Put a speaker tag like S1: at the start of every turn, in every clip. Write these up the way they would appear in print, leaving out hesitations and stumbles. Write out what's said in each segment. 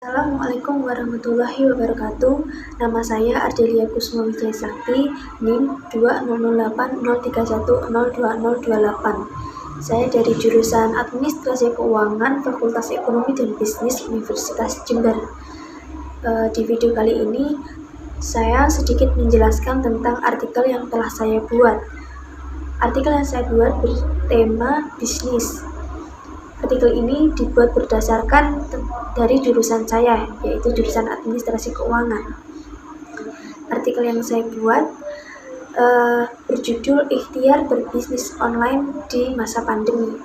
S1: Assalamualaikum warahmatullahi wabarakatuh. Nama saya Ardelia Kusuma Wijaya Sakti, NIM 20803102028. Saya dari jurusan Administrasi Keuangan, Fakultas Ekonomi dan Bisnis Universitas Jember. Di video kali ini, saya sedikit menjelaskan tentang artikel yang telah saya buat. Artikel yang saya buat bertema bisnis. Artikel ini dibuat berdasarkan dari jurusan saya, yaitu jurusan Administrasi Keuangan. Artikel yang saya buat berjudul Ikhtiar Berbisnis Online di Masa Pandemi.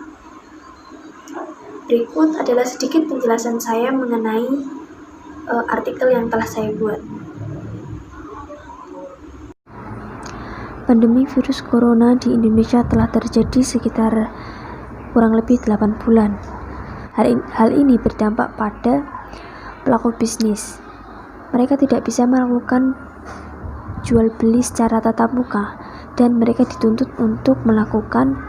S1: Berikut adalah sedikit penjelasan saya mengenai artikel yang telah saya buat. Pandemi virus corona di Indonesia telah terjadi sekitar kurang lebih 8 bulan. Hal ini berdampak pada pelaku bisnis. Mereka tidak bisa melakukan jual beli secara tatap muka dan mereka dituntut untuk melakukan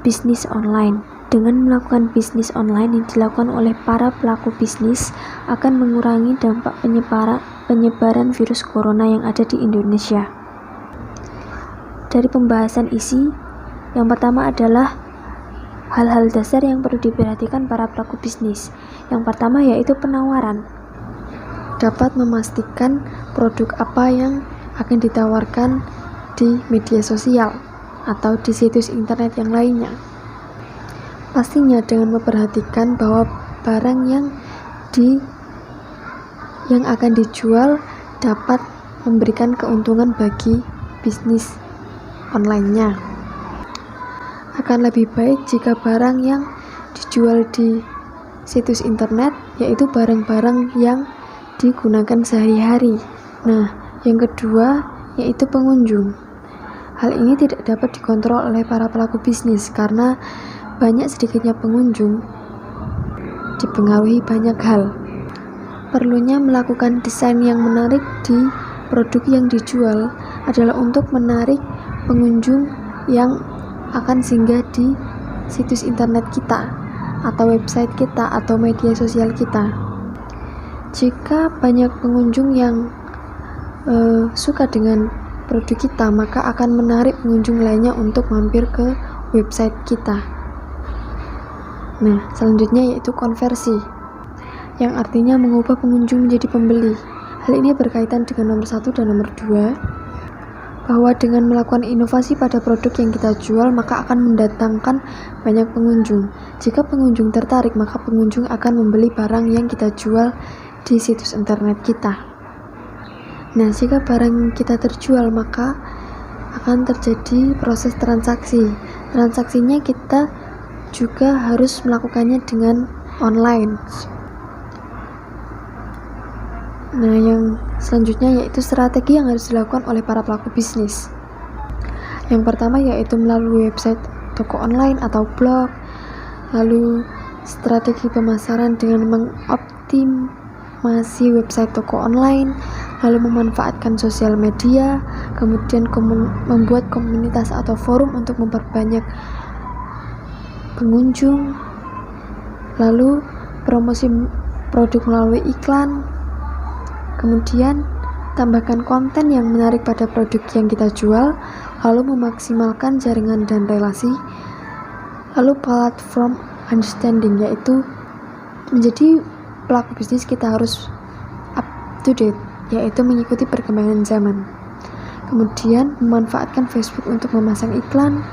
S1: bisnis online. Dengan melakukan bisnis online yang dilakukan oleh para pelaku bisnis akan mengurangi dampak penyebaran virus corona yang ada di Indonesia. Dari pembahasan isi, yang pertama adalah hal-hal dasar yang perlu diperhatikan para pelaku bisnis. Yang pertama yaitu penawaran. Dapat memastikan produk apa yang akan ditawarkan di media sosial atau di situs internet yang lainnya. Pastinya dengan memperhatikan bahwa barang yang akan dijual dapat memberikan keuntungan bagi bisnis online-nya. Akan lebih baik jika barang yang dijual di situs internet yaitu barang-barang yang digunakan sehari-hari. Nah, yang kedua yaitu pengunjung. Hal ini tidak dapat dikontrol oleh para pelaku bisnis karena banyak sedikitnya pengunjung dipengaruhi banyak hal. Perlunya melakukan desain yang menarik di produk yang dijual adalah untuk menarik pengunjung yang akan singgah di situs internet kita atau website kita atau media sosial kita. Jika banyak pengunjung yang suka dengan produk kita, maka akan menarik pengunjung lainnya untuk mampir ke website kita. Nah, selanjutnya yaitu konversi, yang artinya mengubah pengunjung menjadi pembeli. Hal ini berkaitan dengan nomor 1 dan nomor 2, bahwa dengan melakukan inovasi pada produk yang kita jual, maka akan mendatangkan banyak pengunjung. Jika pengunjung tertarik, maka pengunjung akan membeli barang yang kita jual di situs internet kita. Nah, jika barang kita terjual, maka akan terjadi proses transaksi. Transaksinya kita juga harus melakukannya dengan online. Nah, yang selanjutnya yaitu strategi yang harus dilakukan oleh para pelaku bisnis. Yang pertama yaitu melalui website toko online atau blog, lalu strategi pemasaran dengan mengoptimasi website toko online, lalu memanfaatkan sosial media, kemudian membuat komunitas atau forum untuk memperbanyak pengunjung, lalu promosi produk melalui iklan. Kemudian, tambahkan konten yang menarik pada produk yang kita jual, lalu memaksimalkan jaringan dan relasi, lalu platform understanding, yaitu menjadi pelaku bisnis kita harus up to date, yaitu mengikuti perkembangan zaman. Kemudian, memanfaatkan Facebook untuk memasang iklan.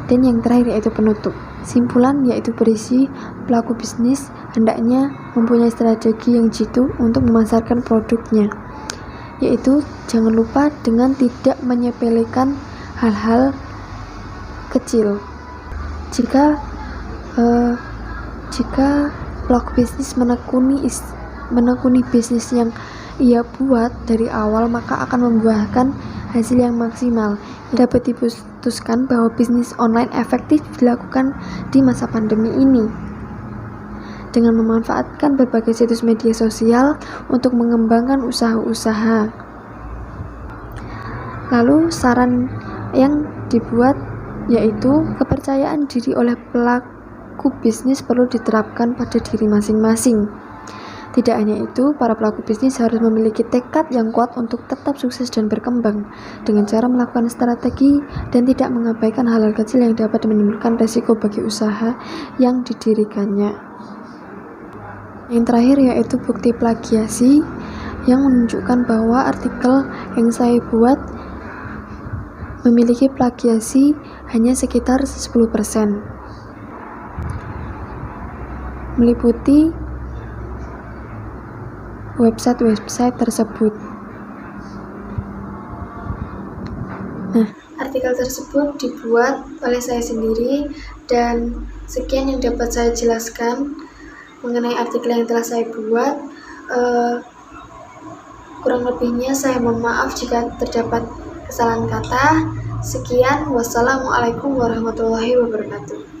S1: Dan yang terakhir yaitu penutup. Simpulan yaitu berisi pelaku bisnis hendaknya mempunyai strategi yang jitu untuk memasarkan produknya, yaitu jangan lupa dengan tidak menyepelekan hal-hal kecil. Jika pelaku bisnis menekuni bisnis yang ia buat dari awal, maka akan membuahkan hasil yang maksimal. Dapat diputuskan bahwa bisnis online efektif dilakukan di masa pandemi ini dengan memanfaatkan berbagai situs media sosial untuk mengembangkan usaha-usaha. Lalu saran yang dibuat yaitu kepercayaan diri oleh pelaku bisnis perlu diterapkan pada diri masing-masing. Tidak hanya itu, para pelaku bisnis harus memiliki tekad yang kuat untuk tetap sukses dan berkembang dengan cara melakukan strategi dan tidak mengabaikan hal-hal kecil yang dapat menimbulkan resiko bagi usaha yang didirikannya. Yang terakhir yaitu bukti plagiasi yang menunjukkan bahwa artikel yang saya buat memiliki plagiasi hanya sekitar 10%, meliputi website-website tersebut. Nah, artikel tersebut dibuat oleh saya sendiri dan sekian yang dapat saya jelaskan mengenai artikel yang telah saya buat. Kurang lebihnya saya mohon maaf jika terdapat kesalahan kata. Sekian, wassalamualaikum warahmatullahi wabarakatuh.